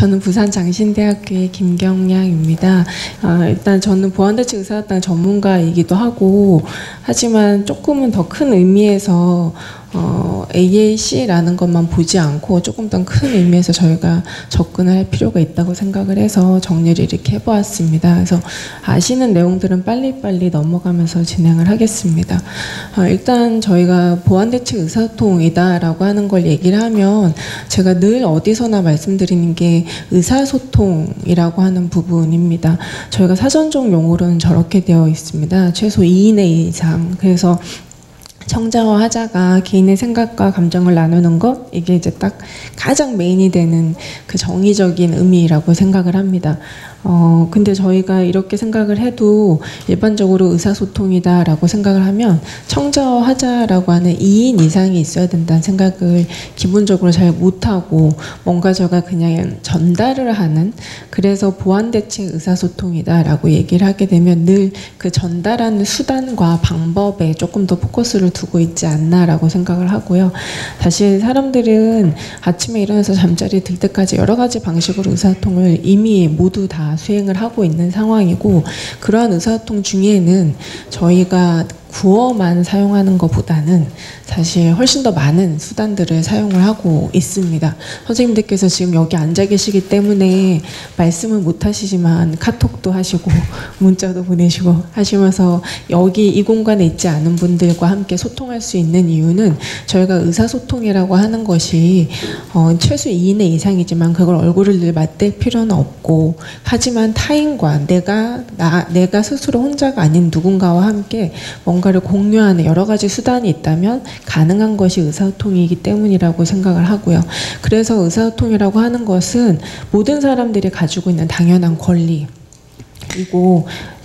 저는 부산 장신대학교의 김경량입니다. 일단 저는 보완대책 의사학당 전문가이기도 하고, 하지만 조금은 더 큰 의미에서 AAC라는 것만 보지 않고 조금 더 큰 의미에서 저희가 접근을 할 필요가 있다고 생각을 해서 정리를 이렇게 해보았습니다. 그래서 아시는 내용들은 빨리빨리 넘어가면서 진행을 하겠습니다. 일단 저희가 보완대책 의사소통이다라고 하는 걸 얘기를 하면 제가 늘 어디서나 말씀드리는 게 의사소통이라고 하는 부분입니다. 저희가 사전적 용어로는 저렇게 되어 있습니다. 최소 2인의 이상. 그래서 청자와 하자가 개인의 생각과 감정을 나누는 것, 이게 이제 딱 가장 메인이 되는 그 정의적인 의미라고 생각을 합니다. 근데 저희가 이렇게 생각을 해도 일반적으로 의사소통이다라고 생각을 하면 청자와 하자라고 하는 2인 이상이 있어야 된다는 생각을 기본적으로 잘 못하고 뭔가 제가 그냥 전달을 하는, 그래서 보완대책 의사소통이다라고 얘기를 하게 되면 늘 그 전달하는 수단과 방법에 조금 더 포커스를 두고 있지 않나라고 생각을 하고요. 사실 사람들은 아침에 일어나서 잠자리에 들 때까지 여러 가지 방식으로 의사소통을 이미 모두 다 수행을 하고 있는 상황이고, 그러한 의사소통 중에는 저희가 구어만 사용하는 것보다는 사실 훨씬 더 많은 수단들을 사용을 하고 있습니다. 선생님들께서 지금 여기 앉아 계시기 때문에 말씀을 못 하시지만 카톡도 하시고 문자도 보내시고 하시면서 여기 이 공간에 있지 않은 분들과 함께 소통할 수 있는 이유는 저희가 의사소통이라고 하는 것이 최소 2인의 이상이지만 그걸 얼굴을 늘 맞댈 필요는 없고, 하지만 타인과 내가 스스로 혼자가 아닌 누군가와 함께 뭔가를 공유하는 여러 가지 수단이 있다면 가능한 것이 의사소통이기 때문이라고 생각을 하고요. 그래서 의사소통이라고 하는 것은 모든 사람들이 가지고 있는 당연한 권리이고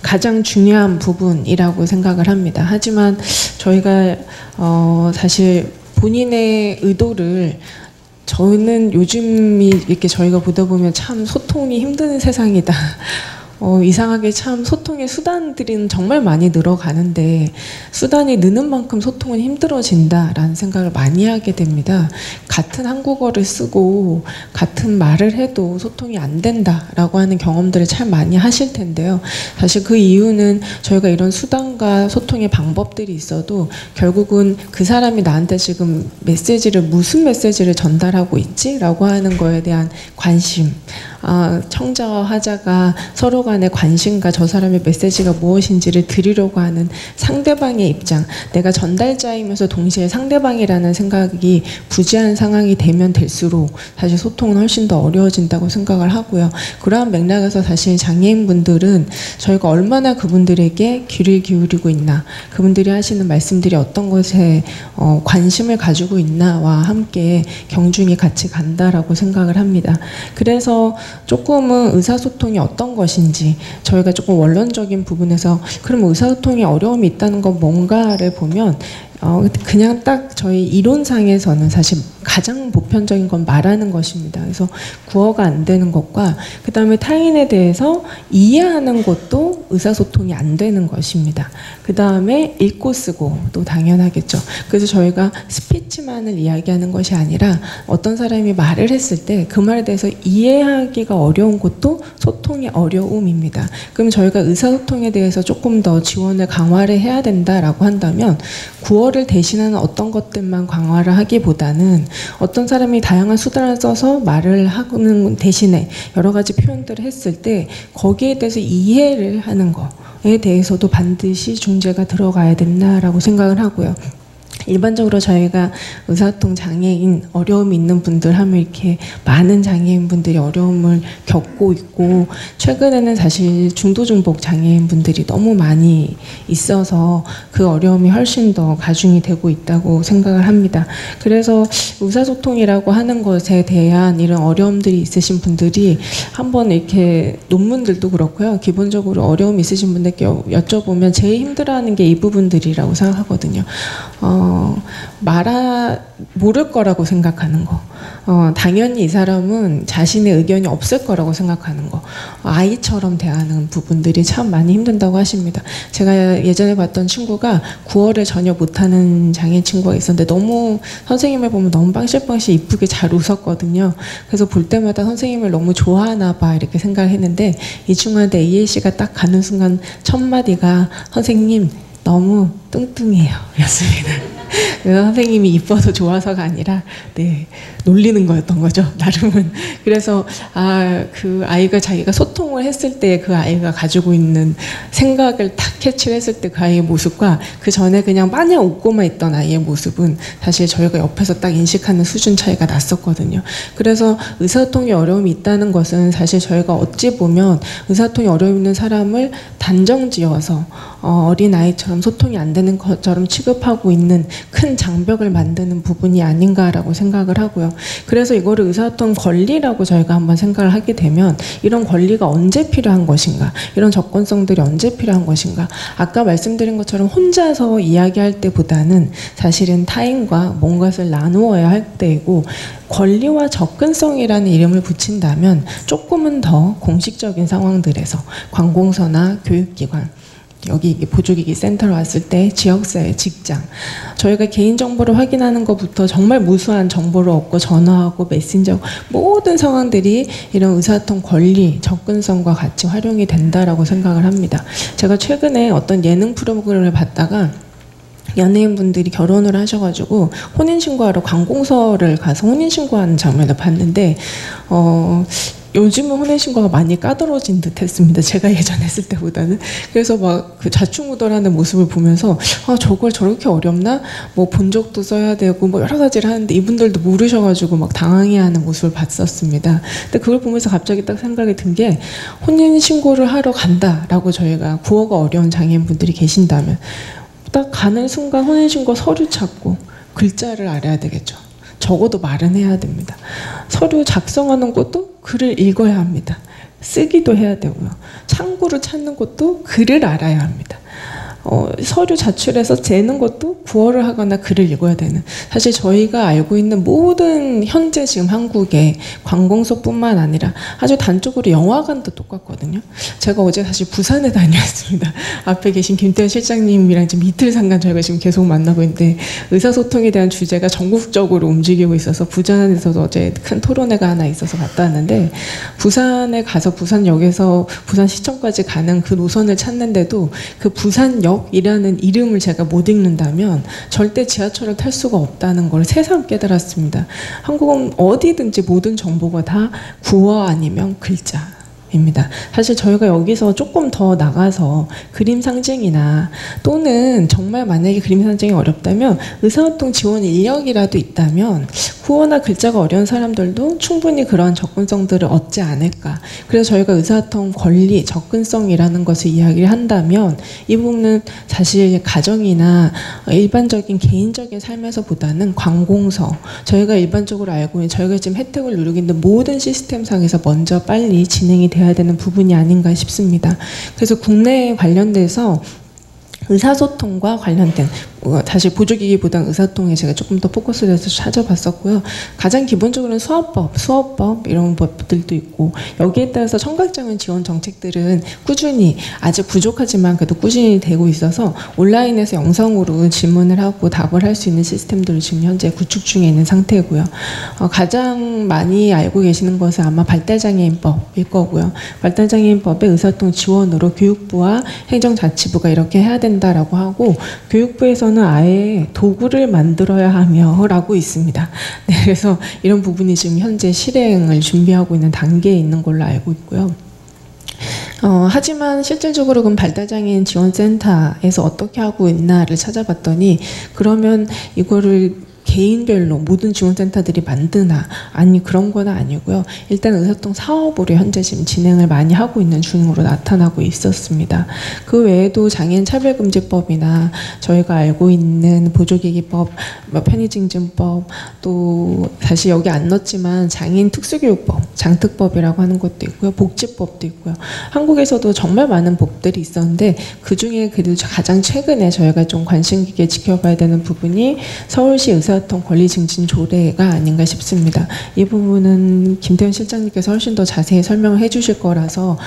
가장 중요한 부분이라고 생각을 합니다. 하지만 저희가 사실 본인의 의도를, 저는 요즘이 이렇게 저희가 보다 보면 참 소통이 힘든 세상이다. 이상하게 참 소통의 수단들은 정말 많이 늘어가는데 수단이 느는 만큼 소통은 힘들어진다라는 생각을 많이 하게 됩니다. 같은 한국어를 쓰고 같은 말을 해도 소통이 안 된다라고 하는 경험들을 참 많이 하실 텐데요. 사실 그 이유는 저희가 이런 수단과 소통의 방법들이 있어도 결국은 그 사람이 나한테 지금 무슨 메시지를 전달하고 있지? 라고 하는 거에 대한 관심, 청자와 하자가 서로 간의 관심과 저 사람의 메시지가 무엇인지를 드리려고 하는 상대방의 입장, 내가 전달자이면서 동시에 상대방이라는 생각이 부재한 상황이 되면 될수록 사실 소통은 훨씬 더 어려워진다고 생각을 하고요. 그러한 맥락에서 사실 장애인분들은 저희가 얼마나 그분들에게 귀를 기울이고 있나, 그분들이 하시는 말씀들이 어떤 것에 관심을 가지고 있나와 함께 경중이 같이 간다라고 생각을 합니다. 그래서 조금은 의사소통이 어떤 것인지 저희가 조금 원론적인 부분에서 그럼 의사소통에 어려움이 있다는 건 뭔가를 보면 그냥 딱 저희 이론상에서는 사실 가장 보편적인 건 말하는 것입니다. 그래서 구어가 안 되는 것과 그 다음에 타인에 대해서 이해하는 것도 의사소통이 안 되는 것입니다. 그 다음에 읽고 쓰고 또 당연하겠죠. 그래서 저희가 스피치만을 이야기하는 것이 아니라 어떤 사람이 말을 했을 때 그 말에 대해서 이해하기가 어려운 것도 소통의 어려움입니다. 그럼 저희가 의사소통에 대해서 조금 더 지원을 강화를 해야 된다라고 한다면 구어를 대신하는 어떤 것들만 강화를 하기보다는 어떤 사람이 다양한 수단을 써서 말을 하는 대신에 여러 가지 표현들을 했을 때 거기에 대해서 이해를 하는 거에 대해서도 반드시 중재가 들어가야 된다라고 생각을 하고요. 일반적으로 저희가 의사소통 장애인, 어려움이 있는 분들 하면 이렇게 많은 장애인분들이 어려움을 겪고 있고, 최근에는 사실 중도중복 장애인분들이 너무 많이 있어서 그 어려움이 훨씬 더 가중이 되고 있다고 생각을 합니다. 그래서 의사소통이라고 하는 것에 대한 이런 어려움들이 있으신 분들이 한번 이렇게 논문들도 그렇고요. 기본적으로 어려움이 있으신 분들께 여쭤보면 제일 힘들어하는 게 이 부분들이라고 생각하거든요. 모를 거라고 생각하는 거. 당연히 이 사람은 자신의 의견이 없을 거라고 생각하는 거. 아이처럼 대하는 부분들이 참 많이 힘든다고 하십니다. 제가 예전에 봤던 친구가 구어를 전혀 못하는 장애 친구가 있었는데 너무 선생님을 보면 너무 빵실빵실 이쁘게 잘 웃었거든요. 그래서 볼 때마다 선생님을 너무 좋아하나 봐 이렇게 생각을 했는데 이 친구한테 AAC가 딱 가는 순간 첫 마디가 선생님 너무 뚱뚱해요 였습니다. 그래서 선생님이 이뻐서 좋아서가 아니라 네, 놀리는 거였던 거죠 나름은. 그래서 그 아이가 자기가 소통을 했을 때 그 아이가 가지고 있는 생각을 탁 캐치를 했을 때 그 아이의 모습과 그 전에 그냥 마냥 웃고만 있던 아이의 모습은 사실 저희가 옆에서 딱 인식하는 수준 차이가 났었거든요. 그래서 의사소통에 어려움이 있다는 것은 사실 저희가 어찌 보면 의사소통에 어려움 있는 사람을 단정지어서 어린아이처럼 소통이 안 되는 것처럼 취급하고 있는 큰 장벽을 만드는 부분이 아닌가라고 생각을 하고요. 그래서 이거를 의사소통 권리라고 저희가 한번 생각을 하게 되면 이런 권리가 언제 필요한 것인가, 이런 접근성들이 언제 필요한 것인가. 아까 말씀드린 것처럼 혼자서 이야기할 때보다는 사실은 타인과 뭔가를 나누어야 할 때이고, 권리와 접근성이라는 이름을 붙인다면 조금은 더 공식적인 상황들에서 관공서나 교육기관, 여기 보조기기 센터로 왔을 때 지역사회, 직장, 저희가 개인정보를 확인하는 것부터 정말 무수한 정보를 얻고 전화하고 메신저 모든 상황들이 이런 의사소통 권리, 접근성과 같이 활용이 된다라고 생각을 합니다. 제가 최근에 어떤 예능 프로그램을 봤다가 연예인분들이 결혼을 하셔가지고 혼인신고하러 관공서를 가서 혼인신고하는 장면을 봤는데 요즘은 혼인신고가 많이 까다로워진 듯 했습니다. 제가 예전에 했을 때보다는. 그래서 막 그 좌충우돌하는 모습을 보면서 저걸 저렇게 어렵나? 뭐 본적도 써야 되고 뭐 여러 가지를 하는데 이분들도 모르셔가지고 막 당황해하는 모습을 봤었습니다. 근데 그걸 보면서 갑자기 딱 생각이 든 게 혼인신고를 하러 간다라고 저희가 구어가 어려운 장애인분들이 계신다면 딱 가는 순간 혼인신고 서류 찾고 글자를 알아야 되겠죠. 적어도 말은 해야 됩니다. 서류 작성하는 것도 글을 읽어야 합니다. 쓰기도 해야 되고요. 창구를 찾는 것도 글을 알아야 합니다. 서류 자출해서 재는 것도 구어를 하거나 글을 읽어야 되는, 사실 저희가 알고 있는 모든 현재 지금 한국의 관공서뿐만 아니라 아주 단적으로 영화관도 똑같거든요. 제가 어제 사실 부산에 다녀왔습니다. 앞에 계신 김태현 실장님이랑 지금 이틀 상간 저희가 지금 계속 만나고 있는데 의사소통에 대한 주제가 전국적으로 움직이고 있어서 부산에서도 어제 큰 토론회가 하나 있어서 갔다 왔는데, 부산에 가서 부산역에서 부산시청까지 가는 그 노선을 찾는데도 그 부산역이라는 이름을 제가 못 읽는다면 절대 지하철을 탈 수가 없다는 걸 새삼 깨달았습니다. 한국은 어디든지 모든 정보가 다 구어 아니면 글자입니다. 사실 저희가 여기서 조금 더 나가서 그림 상징이나 또는 정말 만약에 그림 상징이 어렵다면 의사소통 지원 인력이라도 있다면 구어나 글자가 어려운 사람들도 충분히 그런 접근성들을 얻지 않을까. 그래서 저희가 의사소통 권리, 접근성이라는 것을 이야기를 한다면 이 부분은 사실 가정이나 일반적인 개인적인 삶에서보다는 관공서, 저희가 일반적으로 알고 있는 저희가 지금 혜택을 누리고 있는 모든 시스템상에서 먼저 빨리 진행이 돼야 되는 부분이 아닌가 싶습니다. 그래서 국내에 관련돼서 의사소통과 관련된, 사실 보조기기보다는 의사소통에 제가 조금 더 포커스를 해서 찾아봤었고요. 가장 기본적으로는 수어법 이런 법들도 있고, 여기에 따라서 청각장애 지원 정책들은 꾸준히, 아직 부족하지만 그래도 꾸준히 되고 있어서 온라인에서 영상으로 질문을 하고 답을 할 수 있는 시스템들을 지금 현재 구축 중에 있는 상태고요. 가장 많이 알고 계시는 것은 아마 발달장애인법일 거고요. 발달장애인법의 의사소통 지원으로 교육부와 행정자치부가 이렇게 해야 된다라고 하고, 교육부에서는 아예 도구를 만들어야 하며 라고 있습니다. 네, 그래서 이런 부분이 지금 현재 실행을 준비하고 있는 단계에 있는 걸로 알고 있고요. 하지만 실질적으로 그럼 발달장애인 지원센터에서 어떻게 하고 있나를 찾아봤더니, 그러면 이거를 개인별로 모든 지원센터들이 만드나 아니 그런 건 아니고요. 일단 의사소통 사업으로 현재 지금 진행을 많이 하고 있는 중으로 나타나고 있었습니다. 그 외에도 장애인 차별금지법이나 저희가 알고 있는 보조기기법, 편의증진법, 또 사실 여기 안 넣었지만 장애인 특수교육법, 장특법이라고 하는 것도 있고요. 복지법도 있고요. 한국에서도 정말 많은 법들이 있었는데 그중에 그래도 가장 최근에 저희가 좀 관심 깊게 지켜봐야 되는 부분이 서울시 의사소통 권리증진 조례가 아닌가 싶습니다. 이 부분은 김태현 실장님께서 훨씬 더 자세히 설명을 해주실 거라서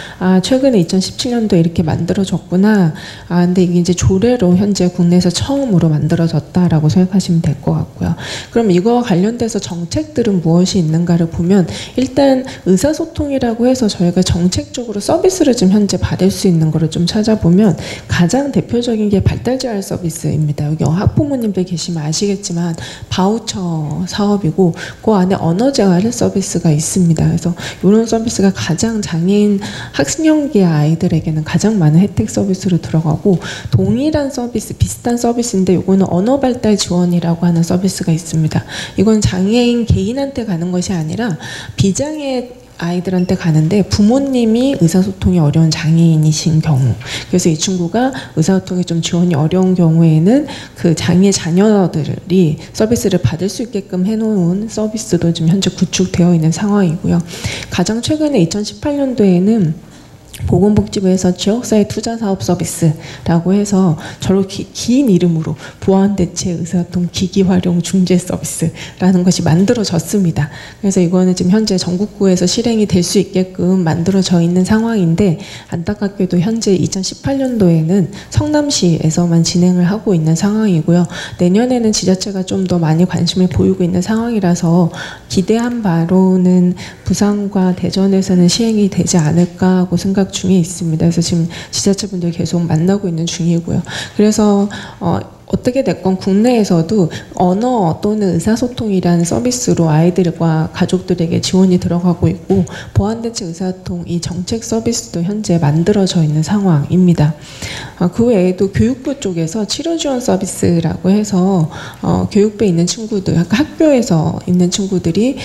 최근에 2017년도에 이렇게 만들어졌구나. 근데 이게 이제 조례로 현재 국내에서 처음으로 만들어졌다라고 생각하시면 될 것 같고요. 그럼 이거와 관련돼서 정책들은 무엇이 있는가를 보면 일단 의사소통이라고 해서 저희가 정책적으로 서비스를 좀 현재 받을 수 있는 거를 좀 찾아보면 가장 대표적인 게 발달재활 서비스입니다. 여기 학부모님들 계시면 아시겠지만 바우처 사업이고 그 안에 언어재활 서비스가 있습니다. 그래서 이런 서비스가 가장 장애인 학령기 아이들에게는 가장 많은 혜택 서비스로 들어가고 동일한 서비스, 비슷한 서비스인데 이거는 언어발달 지원이라고 하는 서비스가 있습니다. 이건 장애인 개인한테 가는 것이 아니라 비장애 아이들한테 가는데 부모님이 의사소통이 어려운 장애인이신 경우, 그래서 이 친구가 의사소통이 좀 지원이 어려운 경우에는 그 장애 자녀들이 서비스를 받을 수 있게끔 해놓은 서비스도 지금 현재 구축되어 있는 상황이고요. 가장 최근에 2018년도에는 보건복지부에서 지역사회 투자사업 서비스라고 해서 저로 긴 이름으로 보완대체 의사소통 기기활용 중재 서비스라는 것이 만들어졌습니다. 그래서 이거는 지금 현재 전국구에서 실행이 될 수 있게끔 만들어져 있는 상황인데 안타깝게도 현재 2018년도에는 성남시에서만 진행을 하고 있는 상황이고요. 내년에는 지자체가 좀 더 많이 관심을 보이고 있는 상황이라서 기대한 바로는 부산과 대전에서는 시행이 되지 않을까 하고 생각 중에 있습니다. 그래서 지금 지자체분들 계속 만나고 있는 중이고요. 그래서 어떻게 됐건 국내에서도 언어 또는 의사소통이라는 서비스로 아이들과 가족들에게 지원이 들어가고 있고 보완대체 의사소통 이 정책 서비스도 현재 만들어져 있는 상황입니다. 그 외에도 교육부 쪽에서 치료지원 서비스라고 해서 교육부에 있는 친구들, 학교에서 있는 친구들이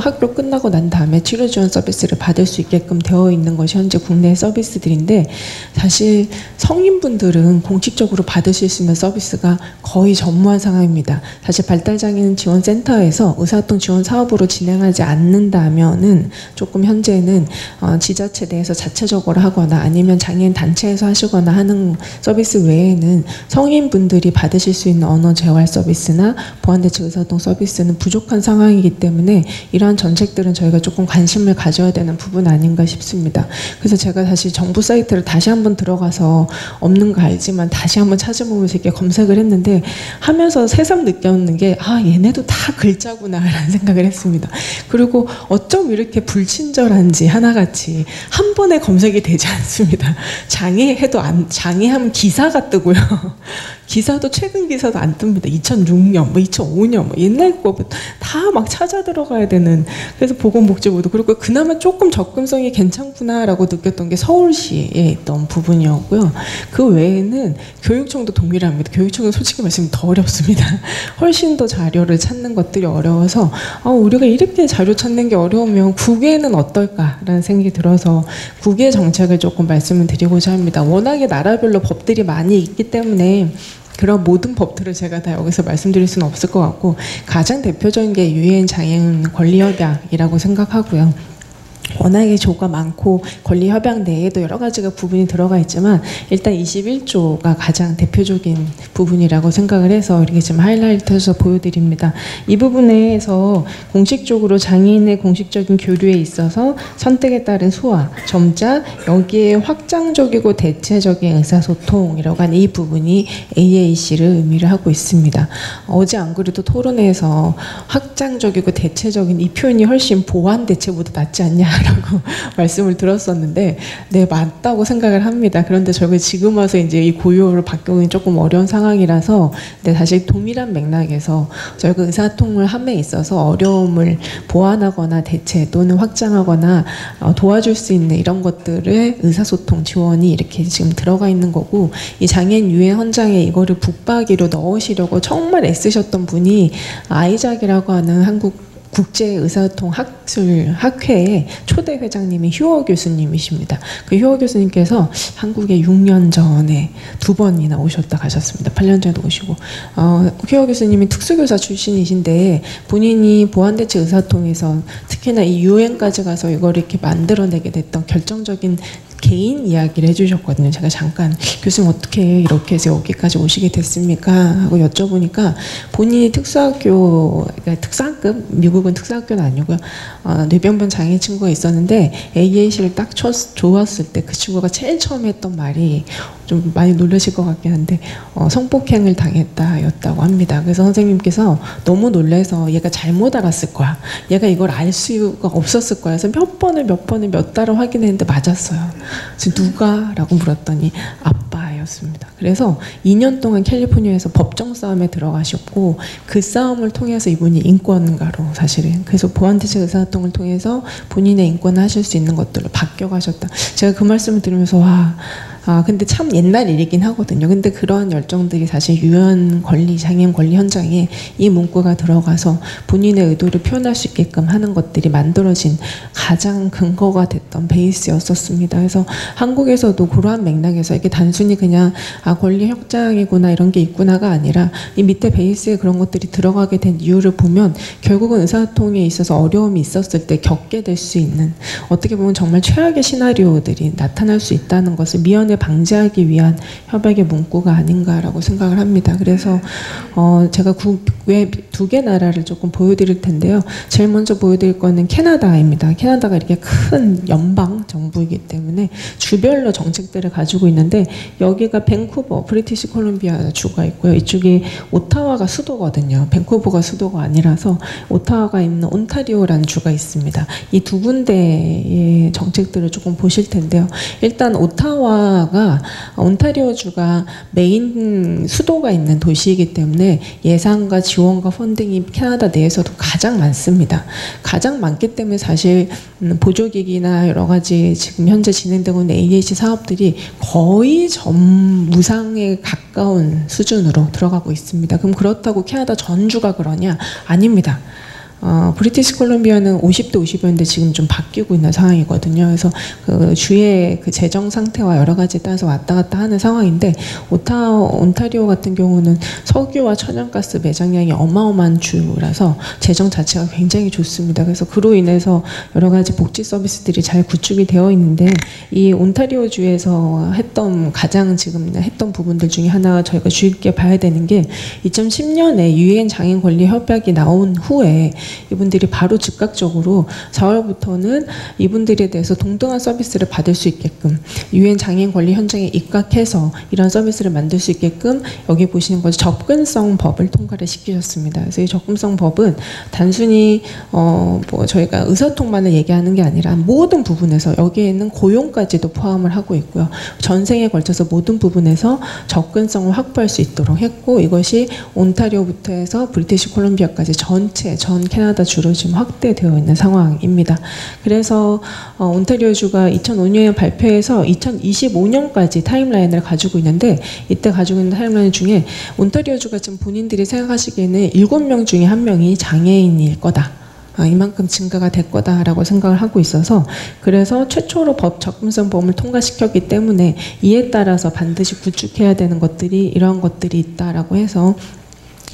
학교 끝나고 난 다음에 치료지원 서비스를 받을 수 있게끔 되어 있는 것이 현재 국내 서비스들인데 사실 성인분들은 공식적으로 받으실 수 있는 서비스가 거의 전무한 상황입니다. 사실 발달장애인 지원센터에서 의사소통 지원 사업으로 진행하지 않는다면은 조금 현재는 지자체 내에서 자체적으로 하거나 아니면 장애인 단체에서 하시거나 하는 서비스 외에는 성인분들이 받으실 수 있는 언어 재활 서비스나 보완대체 의사소통 서비스는 부족한 상황이기 때문에 이러한 정책들은 저희가 조금 관심을 가져야 되는 부분 아닌가 싶습니다. 그래서 제가 다시 정부 사이트를 다시 한번 들어가서 없는 거 알지만 다시 한번 찾아보면서 이렇게 검색을 했는데 하면서 새삼 느꼈는 게 얘네도 다 글자구나 라는 생각을 했습니다. 그리고 어쩜 이렇게 불친절한지 하나같이 한 번에 검색이 되지 않습니다. 장애하면 기사가 뜨고요. 기사도 최근 기사도 안 뜹니다. 2006년, 2005년, 옛날 거 다 막 찾아 들어가야 되는. 그래서 보건복지부도 그리고 그나마 조금 접근성이 괜찮구나라고 느꼈던 게 서울시에 있던 부분이었고요. 그 외에는 교육청도 동일합니다. 교육청은 솔직히 말씀드리면 더 어렵습니다. 훨씬 더 자료를 찾는 것들이 어려워서 우리가 이렇게 자료 찾는 게 어려우면 국외는 어떨까라는 생각이 들어서 국외 정책을 조금 말씀을 드리고자 합니다. 워낙에 나라별로 법들이 많이 있기 때문에 그런 모든 법들을 제가 다 여기서 말씀드릴 수는 없을 것 같고 가장 대표적인 게 유엔 장애인 권리협약이라고 생각하고요. 워낙에 조가 많고 권리협약 내에도 여러 가지가 부분이 들어가 있지만 일단 21조가 가장 대표적인 부분이라고 생각을 해서 이렇게 지금 하이라이트해서 보여드립니다. 이 부분에서 공식적으로 장애인의 공식적인 교류에 있어서 선택에 따른 소화, 점자, 여기에 확장적이고 대체적인 의사소통이라고 하는 이 부분이 AAC를 의미를 하고 있습니다. 어제 안 그래도 토론회에서 확장적이고 대체적인 이 표현이 훨씬 보완 대체보다 낫지 않냐 라고 말씀을 들었었는데, 네, 맞다고 생각을 합니다. 그런데 저희가 지금 와서 이제 이 고유어를 바꾸기 조금 어려운 상황이라서, 근데 사실 동일한 맥락에서 저희가 의사소통을 함에 있어서 어려움을 보완하거나 대체 또는 확장하거나 도와줄 수 있는 이런 것들을 의사소통 지원이 이렇게 지금 들어가 있는 거고, 이 장애인 유해 헌장에 이거를 북박이로 넣으시려고 정말 애쓰셨던 분이 아이작이라고 하는 한국 국제의사소통 학회의 초대 회장님이 휴어 교수님이십니다. 그 휴어 교수님께서 한국에 6년 전에 2번이나 오셨다 가셨습니다. 8년 전에도 오시고, 휴어 교수님이 특수교사 출신이신데 본인이 보완대책 의사소통에서 특히나 이 유엔까지 가서 이걸 이렇게 만들어내게 됐던 결정적인 개인 이야기를 해주셨거든요. 제가 잠깐 교수님 어떻게 이렇게 해서 여기까지 오시게 됐습니까? 하고 여쭤보니까 본인이 특수학교, 그러니까 특수학급, 미국은 특수학교는 아니고요. 뇌병변 장애 친구가 있었는데 AAC를 딱 좋았을 때 그 친구가 제일 처음 했던 말이 좀 많이 놀라실 것 같긴 한데 성폭행을 당했다였다고 합니다. 그래서 선생님께서 너무 놀라서 얘가 잘못 알았을 거야. 얘가 이걸 알 수가 없었을 거야. 그래서 몇 달을 확인했는데 맞았어요. 그래서 누가? 라고 물었더니 아빠였습니다. 그래서 2년 동안 캘리포니아에서 법정 싸움에 들어가셨고 그 싸움을 통해서 이분이 인권가로 사실은 그래서 보완대책 의사소통을 통해서 본인의 인권을 하실 수 있는 것들로 바뀌어가셨다. 제가 그 말씀을 들으면서 와 근데 참 옛날 일이긴 하거든요. 근데 그러한 열정들이 사실 유엔 권리, 장애인 권리 현장에 이 문구가 들어가서 본인의 의도를 표현할 수 있게끔 하는 것들이 만들어진 가장 근거가 됐던 베이스였었습니다. 그래서 한국에서도 그러한 맥락에서 이게 단순히 그냥 권리 협장이구나 이런 게 있구나가 아니라 이 밑에 베이스에 그런 것들이 들어가게 된 이유를 보면 결국은 의사소통에 있어서 어려움이 있었을 때 겪게 될 수 있는 어떻게 보면 정말 최악의 시나리오들이 나타날 수 있다는 것을 미연에 방지하기 위한 협약의 문구가 아닌가라고 생각을 합니다. 그래서 제가 국외 2개 나라를 조금 보여드릴 텐데요. 제일 먼저 보여드릴 거는 캐나다입니다. 캐나다가 이렇게 큰 연방 정부이기 때문에 주별로 정책들을 가지고 있는데 여기가 밴쿠버, 브리티시 콜ум비아 주가 있고요. 이쪽이 오타와가 수도거든요. 밴쿠버가 수도가 아니라서 오타와가 있는 온타리오라는 주가 있습니다. 이 2군데의 정책들을 조금 보실 텐데요. 일단 오타와가 온타리오주가 메인 수도가 있는 도시이기 때문에 예산과 지원과 펀딩이 캐나다 내에서도 가장 많습니다. 가장 많기 때문에 사실 보조기기나 여러 가지 지금 현재 진행되고 있는 AAC 사업들이 거의 무상에 가까운 수준으로 들어가고 있습니다. 그럼 그렇다고 캐나다 전주가 그러냐? 아닙니다. 브리티시 콜ум비아는 50대 50이었는데 지금 좀 바뀌고 있는 상황이거든요. 그래서 그 주의 그 재정 상태와 여러 가지에 따라서 왔다 갔다 하는 상황인데 온타리오 같은 경우는 석유와 천연가스 매장량이 어마어마한 주라서 재정 자체가 굉장히 좋습니다. 그래서 그로 인해서 여러 가지 복지 서비스들이 잘 구축이 되어 있는데 이 온타리오 주에서 가장 지금 했던 부분들 중에 하나가 저희가 주의 깊게 봐야 되는 게 2010년에 유엔 장애인 권리 협약이 나온 후에 이분들이 바로 즉각적으로 4월부터는 이분들에 대해서 동등한 서비스를 받을 수 있게끔 유엔 장애인 권리 현장에 입각해서 이런 서비스를 만들 수 있게끔 여기 보시는 것처럼 접근성 법을 통과를 시키셨습니다. 그래서 이 접근성 법은 단순히 저희가 의사소통만을 얘기하는 게 아니라 모든 부분에서 여기에는 고용까지도 포함을 하고 있고요. 전생에 걸쳐서 모든 부분에서 접근성을 확보할 수 있도록 했고 이것이 온타리오부터 해서 브리티시 콜ум비아까지 전 캐나다 주로 지금 확대되어 있는 상황입니다. 그래서 온타리오주가 2005년에 발표해서 2025년까지 타임라인을 가지고 있는데 이때 가지고 있는 타임라인 중에 온타리오주가 지금 본인들이 생각하시기에는 7명 중에 1명이 장애인일 거다. 이만큼 증가가 될 거다라고 생각을 하고 있어서 그래서 최초로 접근성법을 통과시켰기 때문에 이에 따라서 반드시 구축해야 되는 것들이 이러한 것들이 있다라고 해서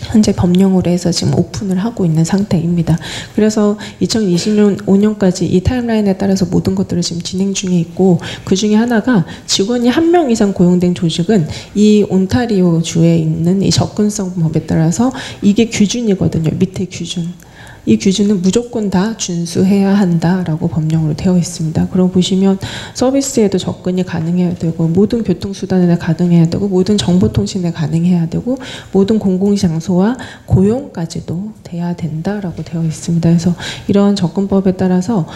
현재 법령으로 해서 지금 오픈을 하고 있는 상태입니다. 그래서 2025년까지 이 타임라인에 따라서 모든 것들을 지금 진행 중에 있고 그 중에 하나가 직원이 1명 이상 고용된 조직은 이 온타리오 주에 있는 이 접근성 법에 따라서 이게 규준이거든요. 밑에 규준. 이 기준은 무조건 다 준수해야 한다라고 법령으로 되어 있습니다. 그럼 보시면 서비스에도 접근이 가능해야 되고 모든 교통수단에 가능해야 되고 모든 정보통신에 가능해야 되고 모든 공공장소와 고용까지도 돼야 된다라고 되어 있습니다. 그래서 이런 접근법에 따라서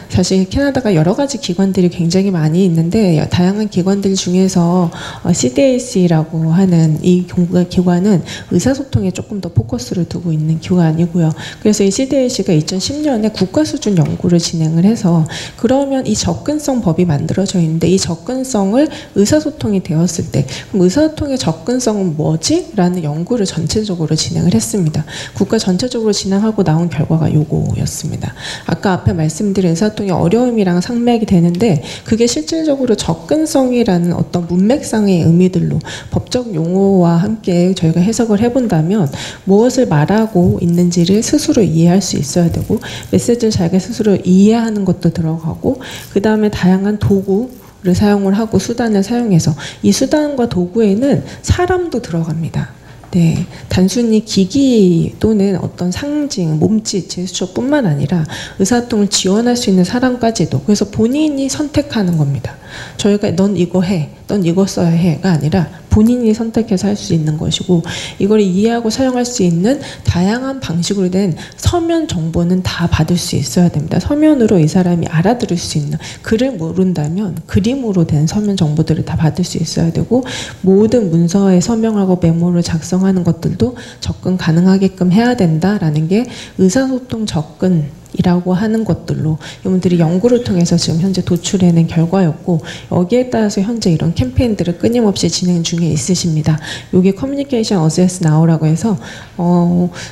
사실 캐나다가 여러 가지 기관들이 굉장히 많이 있는데 다양한 기관들 중에서 CDAC라고 하는 이 기관은 의사소통에 조금 더 포커스를 두고 있는 기관이고요. 그래서 이 CDAC가 2010년에 국가 수준 연구를 진행을 해서 그러면 이 접근성 법이 만들어져 있는데 이 접근성을 의사소통이 되었을 때 그럼 의사소통의 접근성은 뭐지? 라는 연구를 전체적으로 진행을 했습니다. 국가 전체적으로 진행하고 나온 결과가 요거였습니다. 아까 앞에 말씀드린 의사소통의 어려움이랑 상맥이 되는데 그게 실질적으로 접근성이라는 어떤 문맥상의 의미들로 법적 용어와 함께 저희가 해석을 해본다면 무엇을 말하고 있는지를 스스로 이해할 수 있어야 되고 메시지를 자기가 스스로 이해하는 것도 들어가고 그 다음에 다양한 도구를 사용을 하고 수단을 사용해서 이 수단과 도구에는 사람도 들어갑니다. 네, 단순히 기기 또는 어떤 상징, 몸짓, 제스처뿐만 아니라 의사소통을 지원할 수 있는 사람까지도 그래서 본인이 선택하는 겁니다. 저희가 넌 이거 해, 넌 이거 써야 해가 아니라 본인이 선택해서 할 수 있는 것이고 이걸 이해하고 사용할 수 있는 다양한 방식으로 된 서면 정보는 다 받을 수 있어야 됩니다. 서면으로 이 사람이 알아들을 수 있는 글을 모른다면 그림으로 된 서면 정보들을 다 받을 수 있어야 되고 모든 문서에 서명하고 메모를 작성하는 것들도 접근 가능하게끔 해야 된다라는 게 의사소통 접근 이라고 하는 것들로 이분들이 연구를 통해서 지금 현재 도출해낸 결과였고 여기에 따라서 현재 이런 캠페인들을 끊임없이 진행 중에 있으십니다. 이게 커뮤니케이션 어세스 나우라고 해서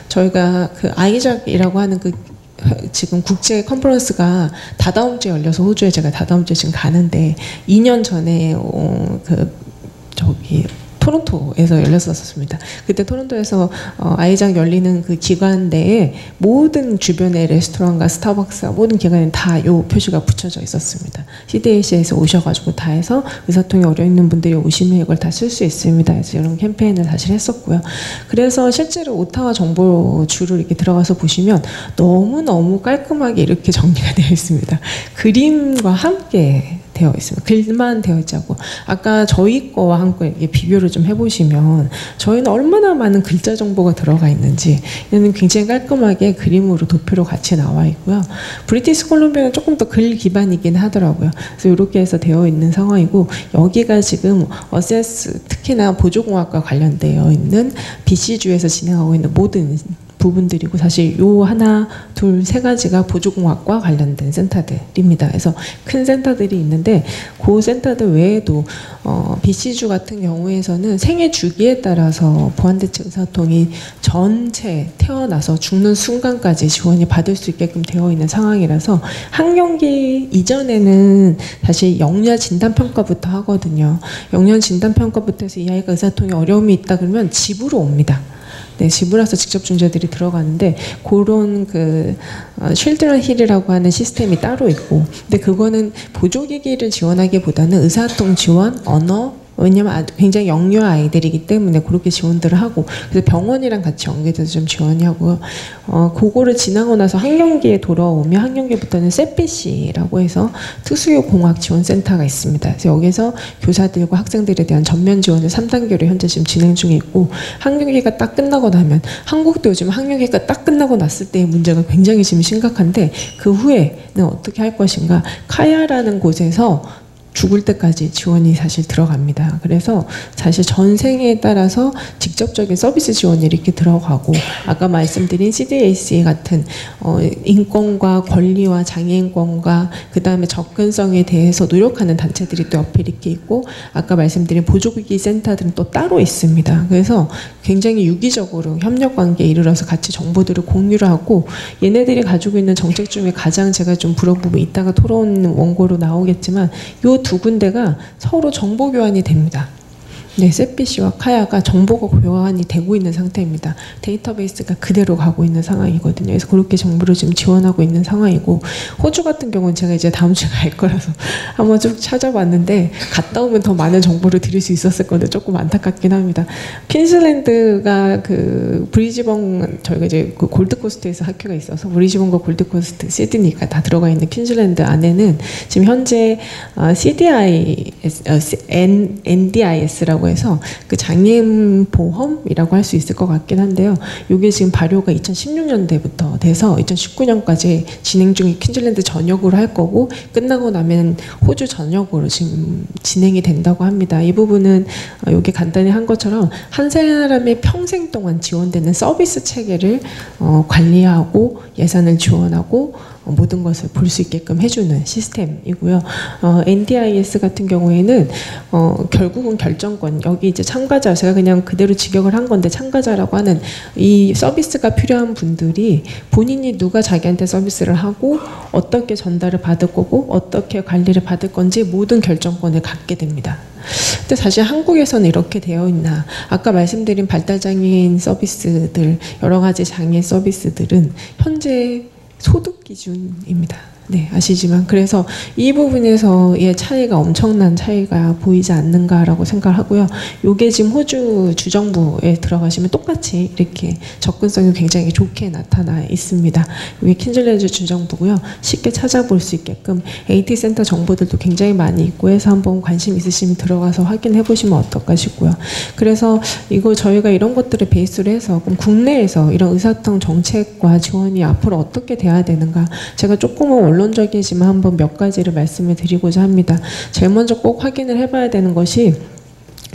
저희가 그 아이작이라고 하는 그 지금 국제 컨퍼런스가 다다음 주에 열려서 호주에 제가 다다음 주에 지금 가는데 2년 전에 토론토에서 열렸었습니다. 그때 토론토에서 아이작 열리는 그 기관 내에 모든 주변의 레스토랑과 스타벅스 모든 기관에 다 이 표시가 붙여져 있었습니다. CDAC에서 오셔가지고 다 해서 의사소통이 어려 있는 분들이 오시면 이걸 다 쓸 수 있습니다. 그래서 이런 캠페인을 사실 했었고요. 그래서 실제로 오타와 정보줄을 이렇게 들어가서 보시면 너무너무 깔끔하게 이렇게 정리가 되어 있습니다. 그림과 함께 되어 있습니다. 글만 되어 있지 않고 아까 저희 거와 함께 비교를 좀 해보시면 저희는 얼마나 많은 글자 정보가 들어가 있는지 얘는 굉장히 깔끔하게 그림으로 도표로 같이 나와 있고요. 브리티시 콜룸비아는 조금 더 글 기반이긴 하더라고요. 그래서 이렇게 해서 되어 있는 상황이고 여기가 지금 어세스 특히나 보조공학과 관련되어 있는 BC주에서 진행하고 있는 모든 부분들이고 사실 요 하나 둘 세 가지가 보조공학과 관련된 센터들입니다. 그래서 큰 센터들이 있는데 그 센터들 외에도 BC주 같은 경우에서는 생애 주기에 따라서 보완대책 의사소통이 전체 태어나서 죽는 순간까지 지원이 받을 수 있게끔 되어 있는 상황이라서 학령기 이전에는 사실 영유아 진단평가부터 하거든요. 영유아 진단평가부터 해서 이 아이가 의사소통에 어려움이 있다 그러면 집으로 옵니다. 네, 집을 와서 직접 중재들이 들어가는데 그런 그 쉴드런 힐이라고 하는 시스템이 따로 있고 근데 그거는 보조기기를 지원하기보다는 의사소통 지원, 언어 왜냐면 굉장히 영유아 아이들이기 때문에 그렇게 지원들을 하고 그래서 병원이랑 같이 연계돼서 좀 지원이 하고요. 그거를 지나고 나서 학령기에 돌아오면 학령기부터는 세피시라고 해서 특수교육공학 지원센터가 있습니다. 그래서 여기서 교사들과 학생들에 대한 전면 지원을 3단계로 현재 지금 진행 중에 있고 학령기가 딱 끝나고 나면 한국도 요즘 학령기가 딱 끝나고 났을 때의 문제가 굉장히 지금 심각한데 그 후에는 어떻게 할 것인가 카야라는 곳에서 죽을 때까지 지원이 사실 들어갑니다. 그래서 사실 전생에 따라서 직접적인 서비스 지원이 이렇게 들어가고 아까 말씀드린 CDAC 같은 인권과 권리와 장애인권과 그 다음에 접근성에 대해서 노력하는 단체들이 또 옆에 이렇게 있고 아까 말씀드린 보조기기 센터들은 또 따로 있습니다. 그래서 굉장히 유기적으로 협력관계에 이르러서 같이 정보들을 공유를 하고 얘네들이 가지고 있는 정책 중에 가장 제가 좀 부러운 부분 이따가 토론 원고로 나오겠지만 요 두 군데가 서로 정보 교환이 됩니다. 네, 셋피시와 카야가 정보가 교환이 되고 있는 상태입니다. 데이터베이스가 그대로 가고 있는 상황이거든요. 그래서 그렇게 정보를 지금 지원하고 있는 상황이고, 호주 같은 경우는 제가 이제 다음 주에 갈 거라서 한번 쭉 찾아봤는데 갔다 오면 더 많은 정보를 드릴 수 있었을 건데 조금 안타깝긴 합니다. 퀸즐랜드가 그 브리즈번, 저희가 이제 그 골드코스트에서 학교가 있어서 브리즈번과 골드코스트, 시드니가 다 들어가 있는 퀸즐랜드 안에는 지금 현재 NDIS라고 해서 그 장애인 보험이라고 할 수 있을 것 같긴 한데요. 이게 지금 발효가 2016년대부터 돼서 2019년까지 진행 중인 퀸즐랜드 전역으로 할 거고, 끝나고 나면 호주 전역으로 지금 진행이 된다고 합니다. 이 부분은 이게 간단히 한 것처럼 한 사람의 평생 동안 지원되는 서비스 체계를 관리하고 예산을 지원하고 모든 것을 볼 수 있게끔 해주는 시스템이고요. NDIS 같은 경우에는 결국은 결정권, 여기 이제 참가자, 제가 그냥 그대로 직역을 한 건데, 참가자라고 하는 이 서비스가 필요한 분들이 본인이 누가 자기한테 서비스를 하고 어떻게 전달을 받을 거고 어떻게 관리를 받을 건지 모든 결정권을 갖게 됩니다. 근데 사실 한국에서는 이렇게 되어 있나? 아까 말씀드린 발달장애인 서비스들, 여러 가지 장애 서비스들은 현재 소득 기준입니다. 네, 아시지만 그래서 이 부분에서의 차이가, 엄청난 차이가 보이지 않는가라고 생각을 하고요. 요게 지금 호주 주정부에 들어가시면 똑같이 이렇게 접근성이 굉장히 좋게 나타나 있습니다. 이게 퀸즐랜드 주정부고요. 쉽게 찾아볼 수 있게끔 AT 센터 정보들도 굉장히 많이 있고 해서 한번 관심 있으시면 들어가서 확인해 보시면 어떨까 싶고요. 그래서 이거 저희가 이런 것들을 베이스로 해서 그럼 국내에서 이런 의사소통 정책과 지원이 앞으로 어떻게 돼야 되는가, 제가 조금은 원론적이지만 한번 몇 가지를 말씀을 드리고자 합니다. 제일 먼저 꼭 확인을 해봐야 되는 것이,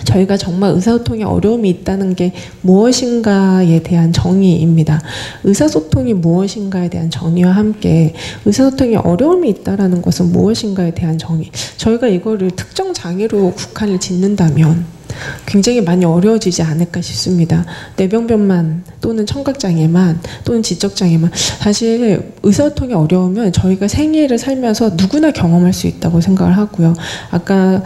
저희가 정말 의사소통에 어려움이 있다는 게 무엇인가에 대한 정의입니다. 의사소통이 무엇인가에 대한 정의와 함께 의사소통에 어려움이 있다는 것은 무엇인가에 대한 정의, 저희가 이거를 특정 장애로 국한을 짓는다면 굉장히 많이 어려워지지 않을까 싶습니다. 뇌병변만 또는 청각장애만 또는 지적장애만, 사실 의사소통이 어려우면 저희가 생애를 살면서 누구나 경험할 수 있다고 생각을 하고요. 아까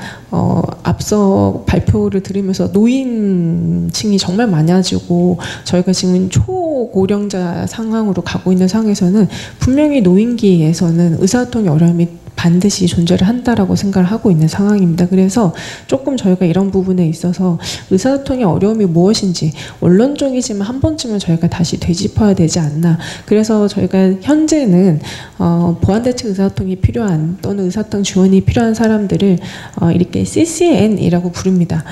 앞서 발표를 들으면서 노인층이 정말 많아지고 저희가 지금 초고령자 상황으로 가고 있는 상황에서는 분명히 노인기에서는 의사소통의 어려움이 반드시 존재를 한다라고 생각을 하고 있는 상황입니다. 그래서 조금 저희가 이런 부분에 있어서 의사소통의 어려움이 무엇인지 원론적이지만 한 번쯤은 저희가 다시 되짚어야 되지 않나. 그래서 저희가 현재는 보완대책 의사소통이 필요한 또는 의사소통 지원이 필요한 사람들을 이렇게 CCN이라고 부릅니다.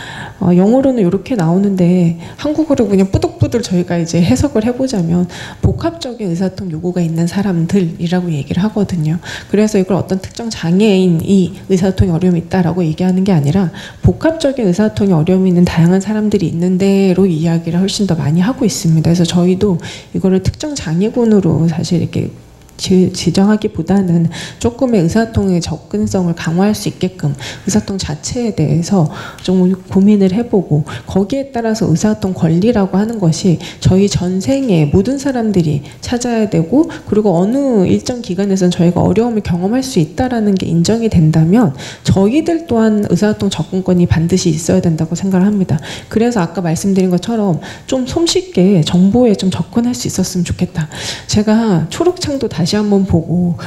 영어로는 이렇게 나오는데 한국어로 그냥 뿌득뿌득 저희가 이제 해석을 해보자면 복합적인 의사소통 요구가 있는 사람들이라고 얘기를 하거든요. 그래서 이걸 어떤 특정 장애인이 의사소통에 어려움이 있다라고 얘기하는 게 아니라 복합적인 의사소통에 어려움이 있는 다양한 사람들이 있는데로 이야기를 훨씬 더 많이 하고 있습니다. 그래서 저희도 이거를 특정 장애군으로 사실 이렇게 지정하기보다는 조금의 의사소통의 접근성을 강화할 수 있게끔 의사소통 자체에 대해서 좀 고민을 해보고, 거기에 따라서 의사소통 권리라고 하는 것이 저희 전생에 모든 사람들이 찾아야 되고, 그리고 어느 일정 기간에서는 저희가 어려움을 경험할 수 있다라는 게 인정이 된다면 저희들 또한 의사소통 접근권이 반드시 있어야 된다고 생각을 합니다. 그래서 아까 말씀드린 것처럼 좀 손쉽게 정보에 좀 접근할 수 있었으면 좋겠다. 제가 초록창도 다시 한번 보고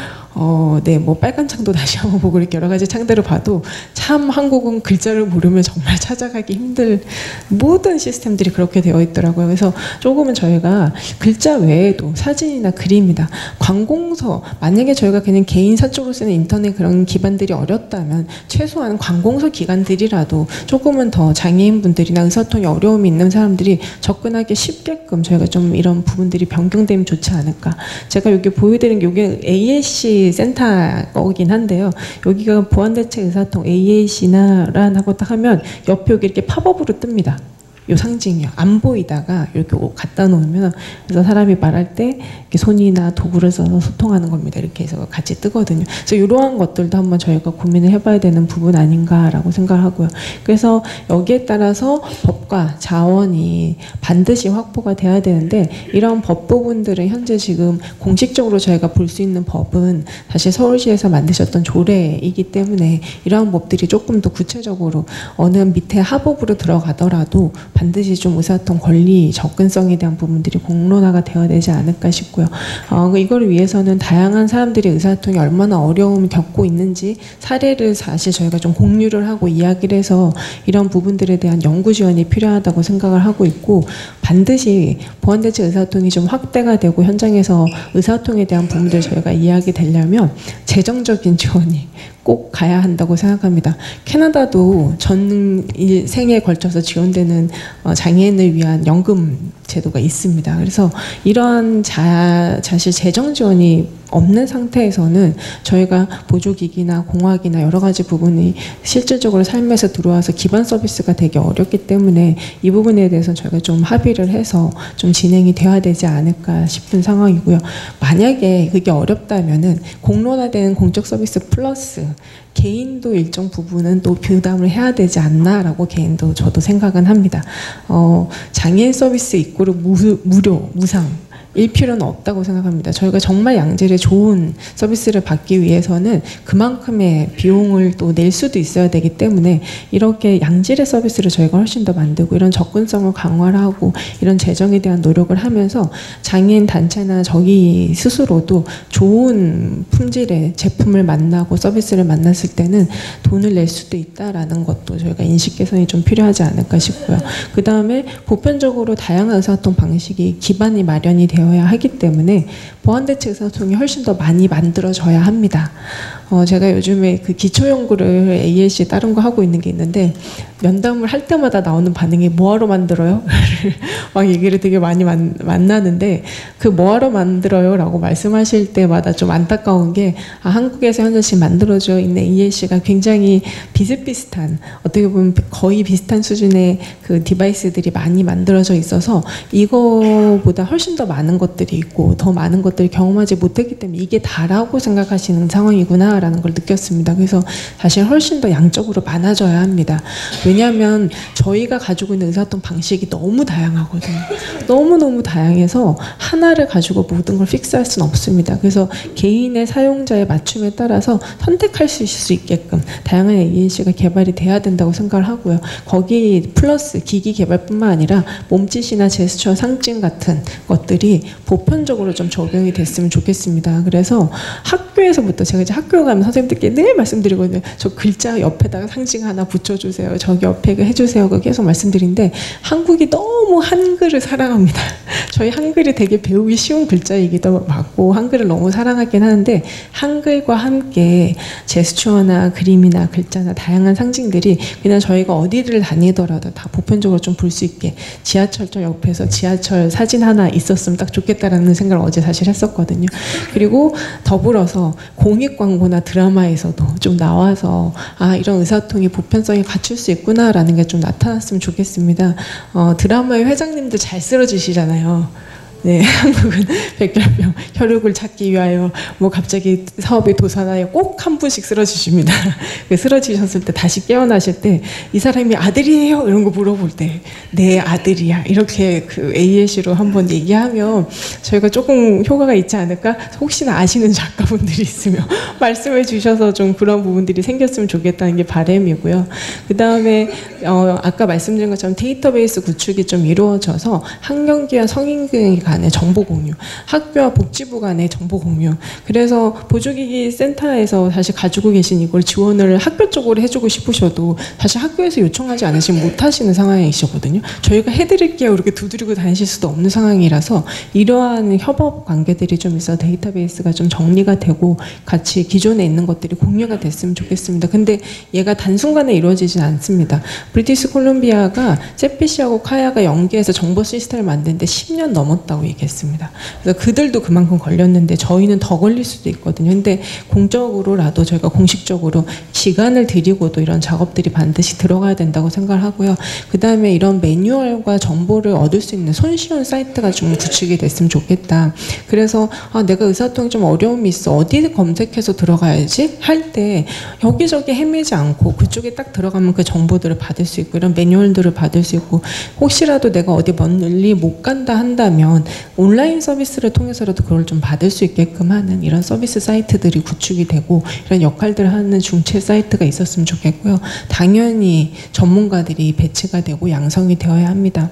네, 뭐 빨간 창도 다시 한번 보고 이렇게 여러 가지 창들을 봐도 참 한국은 글자를 모르면 정말 찾아가기 힘들, 모든 시스템들이 그렇게 되어 있더라고요. 그래서 조금은 저희가 글자 외에도 사진이나 그림이나 관공서, 만약에 저희가 그냥 개인사 쪽으로 쓰는 인터넷 그런 기반들이 어렵다면 최소한 관공서 기관들이라도 조금은 더 장애인분들이나 의사소통에 어려움이 있는 사람들이 접근하기 쉽게끔 저희가 좀 이런 부분들이 변경되면 좋지 않을까. 제가 여기 보여드린 게 이게 AAC 센터이긴 한데요. 여기가 보완대책 의사소통 AAC나라고 딱 하면 옆에 여기 이렇게 팝업으로 뜹니다. 요 상징이요. 안 보이다가 이렇게 갖다 놓으면 그래서 사람이 말할 때 이렇게 손이나 도구를 써서 소통하는 겁니다. 이렇게 해서 같이 뜨거든요. 그래서 이러한 것들도 한번 저희가 고민을 해봐야 되는 부분 아닌가라고 생각을 하고요. 그래서 여기에 따라서 법과 자원이 반드시 확보가 돼야 되는데 이런 법 부분들은 현재 지금 공식적으로 저희가 볼 수 있는 법은 사실 서울시에서 만드셨던 조례이기 때문에 이러한 법들이 조금 더 구체적으로 어느 밑에 하법으로 들어가더라도 반드시 좀 의사소통 권리 접근성에 대한 부분들이 공론화가 되어야 되지 않을까 싶고요. 이걸 위해서는 다양한 사람들이 의사소통이 얼마나 어려움을 겪고 있는지 사례를 사실 저희가 좀 공유를 하고 이야기를 해서 이런 부분들에 대한 연구 지원이 필요하다고 생각을 하고 있고 반드시 보완대책 의사소통이 좀 확대가 되고 현장에서 의사소통에 대한 부분들 저희가 이야기 되려면 재정적인 지원이 꼭 가야 한다고 생각합니다. 캐나다도 전 생에 걸쳐서 지원되는 장애인을 위한 연금 제도가 있습니다. 그래서 이러한 사실 재정 지원이 없는 상태에서는 저희가 보조기기나 공학이나 여러 가지 부분이 실질적으로 삶에서 들어와서 기반 서비스가 되게 어렵기 때문에 이 부분에 대해서 저희가 좀 합의를 해서 좀 진행이 되어야 되지 않을까 싶은 상황이고요. 만약에 그게 어렵다면은 공론화된 공적 서비스 플러스 개인도 일정 부분은 또 부담을 해야 되지 않나라고 개인도 저도 생각은 합니다. 장애인 서비스 입구를 무료, 무상 일 필요는 없다고 생각합니다. 저희가 정말 양질의 좋은 서비스를 받기 위해서는 그만큼의 비용을 또 낼 수도 있어야 되기 때문에 이렇게 양질의 서비스를 저희가 훨씬 더 만들고 이런 접근성을 강화를 하고 이런 재정에 대한 노력을 하면서 장애인 단체나 저희 스스로도 좋은 품질의 제품을 만나고 서비스를 만났을 때는 돈을 낼 수도 있다라는 것도 저희가 인식 개선이 좀 필요하지 않을까 싶고요. 그 다음에 보편적으로 다양한 의사소통 방식이 기반이 마련이 되어야 하기 때문에 보완대책 의사소통이 훨씬 더 많이 만들어져야 합니다. 제가 요즘에 그 기초연구를 ALC에 다른 거 하고 있는 게 있는데 면담을 할 때마다 나오는 반응이 뭐하러 만들어요? 막 얘기를 되게 많이 만나는데 그 뭐하러 만들어요? 라고 말씀하실 때마다 좀 안타까운 게 한국에서 현재 지금 만들어져 있는 ALC가 굉장히 비슷비슷한 어떻게 보면 거의 비슷한 수준의 그 디바이스들이 많이 만들어져 있어서 이거보다 훨씬 더 많은 것들이 있고 더 많은 것들을 경험하지 못했기 때문에 이게 다라고 생각하시는 상황이구나 라는 걸 느꼈습니다. 그래서 사실 훨씬 더 양적으로 많아져야 합니다. 왜냐하면 저희가 가지고 있는 의사소통 방식이 너무 다양하거든요. 너무너무 다양해서 하나를 가지고 모든 걸 픽스할 수는 없습니다. 그래서 개인의 사용자의 맞춤에 따라서 선택할 수 있게끔 다양한 ANC가 개발이 돼야 된다고 생각을 하고요. 거기 플러스 기기 개발뿐만 아니라 몸짓이나 제스처, 상징 같은 것들이 보편적으로 좀 적용이 됐으면 좋겠습니다. 그래서 학교에서부터 제가 이제 학교 가면 선생님들께 늘 말씀드리거든요. 저 글자 옆에다가 상징 하나 붙여주세요. 저기 옆에 해주세요. 계속 말씀드리는데 한국이 너무 한글을 사랑합니다. 저희 한글이 되게 배우기 쉬운 글자이기도 맞고 한글을 너무 사랑하긴 하는데 한글과 함께 제스처나 그림이나 글자나 다양한 상징들이 그냥 저희가 어디를 다니더라도 다 보편적으로 좀 볼 수 있게 지하철 옆에서 지하철 사진 하나 있었으면 딱 좋겠다라는 생각을 어제 사실 했었거든요. 그리고 더불어서 공익 광고나 드라마에서도 좀 나와서 이런 의사소통이 보편성이 갖출 수 있구나라는 게 좀 나타났으면 좋겠습니다. 드라마의 회장님들 잘 쓰러지시잖아요. 네, 한국은 백혈병, 혈육을 찾기 위하여 뭐 갑자기 사업이 도산하여 꼭 한 분씩 쓰러지십니다. 쓰러지셨을 때 다시 깨어나실 때 이 사람이 아들이에요? 이런 거 물어볼 때 내 아들이야. 이렇게 그 ALC로 한번 얘기하면 저희가 조금 효과가 있지 않을까? 혹시나 아시는 작가분들이 있으면 말씀해 주셔서 좀 그런 부분들이 생겼으면 좋겠다는 게 바람이고요. 그 다음에 아까 말씀드린 것처럼 데이터베이스 구축이 좀 이루어져서 학령기와 성인기 간의 정보 공유, 학교와 복지부 간의 정보 공유. 그래서 보조기기 센터에서 사실 가지고 계신 이걸 지원을 학교 쪽으로 해주고 싶으셔도 사실 학교에서 요청하지 않으시면 못하시는 상황이시거든요. 저희가 해드릴게요 이렇게 두드리고 다니실 수도 없는 상황이라서 이러한 협업 관계들이 좀 있어 데이터베이스가 좀 정리가 되고 같이 기존에 있는 것들이 공유가 됐으면 좋겠습니다. 근데 얘가 단순간에 이루어지진 않습니다. 브리티시 콜ум비아가 세피시하고 카야가 연계해서 정보 시스템을 만드는데 10년 넘었다고 걸렸다고 얘기했습니다. 그래서 그들도 그만큼 걸렸는데 저희는 더 걸릴 수도 있거든요. 근데 공적으로라도 저희가 공식적으로 시간을 들이고도 이런 작업들이 반드시 들어가야 된다고 생각을 하고요. 그 다음에 이런 매뉴얼과 정보를 얻을 수 있는 손쉬운 사이트가 좀 구축이 됐으면 좋겠다. 그래서 내가 의사소통이 좀 어려움이 있어. 어디 검색해서 들어가야지? 할 때 여기저기 헤매지 않고 그쪽에 딱 들어가면 그 정보들을 받을 수 있고 이런 매뉴얼들을 받을 수 있고 혹시라도 내가 어디 멀리 못 간다 한다면 온라인 서비스를 통해서라도 그걸 좀 받을 수 있게끔 하는 이런 서비스 사이트들이 구축이 되고 이런 역할들을 하는 중체 사이트가 있었으면 좋겠고요. 당연히 전문가들이 배치가 되고 양성이 되어야 합니다.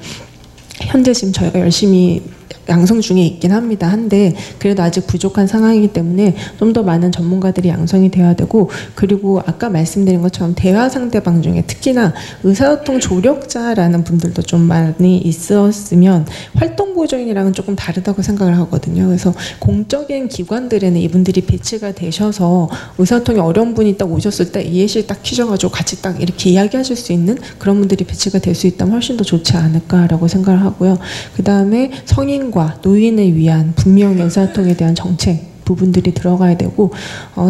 현재 지금 저희가 열심히 양성 중에 있긴 합니다. 한데 그래도 아직 부족한 상황이기 때문에 좀 더 많은 전문가들이 양성이 되어야 되고 그리고 아까 말씀드린 것처럼 대화 상대방 중에 특히나 의사소통 조력자라는 분들도 좀 많이 있었으면 활동보조인이랑은 조금 다르다고 생각을 하거든요. 그래서 공적인 기관들에는 이분들이 배치가 되셔서 의사소통이 어려운 분이 딱 오셨을 때 이해실 딱 키셔가지고 같이 딱 이렇게 이야기하실 수 있는 그런 분들이 배치가 될 수 있다면 훨씬 더 좋지 않을까라고 생각을 하고요. 그 다음에 성인과 노인을 위한 분명 의사소통에 대한 정책 부분들이 들어가야 되고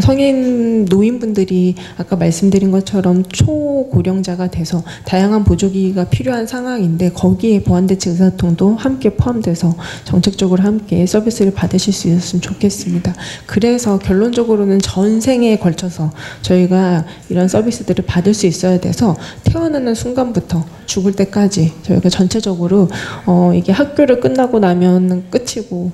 성인 노인분들이 아까 말씀드린 것처럼 초고령자가 돼서 다양한 보조기기가 필요한 상황인데 거기에 보완대책 의사소통도 함께 포함돼서 정책적으로 함께 서비스를 받으실 수 있었으면 좋겠습니다. 그래서 결론적으로는 전생에 걸쳐서 저희가 이런 서비스들을 받을 수 있어야 돼서 태어나는 순간부터 죽을 때까지 저희가 전체적으로 이게 학교를 끝나고 나면 끝이고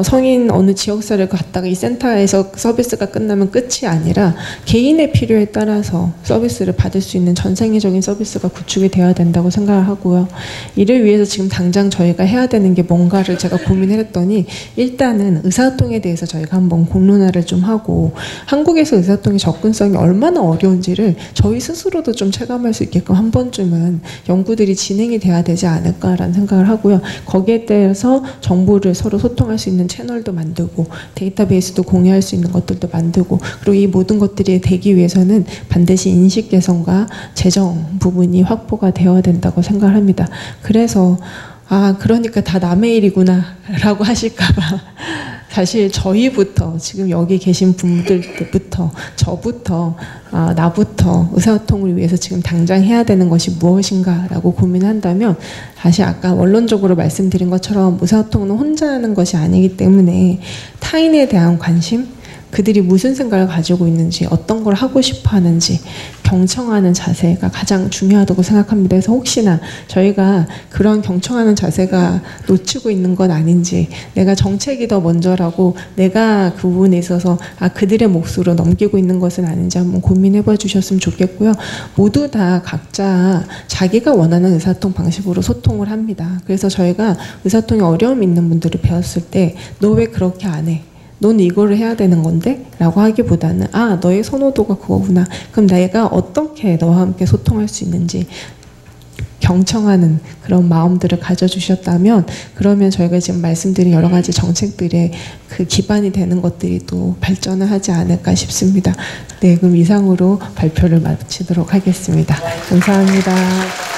성인 어느 지역사를 갔다가 이 센터에서 서비스가 끝나면 끝이 아니라 개인의 필요에 따라서 서비스를 받을 수 있는 전생애적인 서비스가 구축이 되어야 된다고 생각을 하고요. 이를 위해서 지금 당장 저희가 해야 되는 게 뭔가를 제가 고민을 했더니 일단은 의사소통에 대해서 저희가 한번 공론화를 좀 하고 한국에서 의사소통의 접근성이 얼마나 어려운지를 저희 스스로도 좀 체감할 수 있게끔 한 번쯤은 연구들이 진행이 돼야 되지 않을까라는 생각을 하고요. 거기에 대해서 정보를 서로 소통할 수 있는 채널도 만들고 데이터베이스도 공유할 수 있는 것들도 만들고 그리고 이 모든 것들이 되기 위해서는 반드시 인식 개선과 재정 부분이 확보가 되어야 된다고 생각을 합니다. 그래서 그러니까 다 남의 일이구나 라고 하실까봐 사실 저희부터 지금 여기 계신 분들부터 저부터 나부터 의사소통을 위해서 지금 당장 해야 되는 것이 무엇인가 라고 고민한다면 다시 아까 원론적으로 말씀드린 것처럼 의사소통은 혼자 하는 것이 아니기 때문에 타인에 대한 관심 그들이 무슨 생각을 가지고 있는지 어떤 걸 하고 싶어 하는지 경청하는 자세가 가장 중요하다고 생각합니다. 그래서 혹시나 저희가 그런 경청하는 자세가 놓치고 있는 건 아닌지 내가 정책이 더 먼저라고 내가 그 부분에 있어서 그들의 몫으로 넘기고 있는 것은 아닌지 한번 고민해 봐 주셨으면 좋겠고요. 모두 다 각자 자기가 원하는 의사소통 방식으로 소통을 합니다. 그래서 저희가 의사소통에 어려움이 있는 분들을 배웠을 때 너 왜 그렇게 안 해? 넌 이거를 해야 되는 건데? 라고 하기보다는 너의 선호도가 그거구나. 그럼 내가 어떻게 너와 함께 소통할 수 있는지 경청하는 그런 마음들을 가져주셨다면 그러면 저희가 지금 말씀드린 여러 가지 정책들의 그 기반이 되는 것들이 또 발전을 하지 않을까 싶습니다. 네, 그럼 이상으로 발표를 마치도록 하겠습니다. 감사합니다.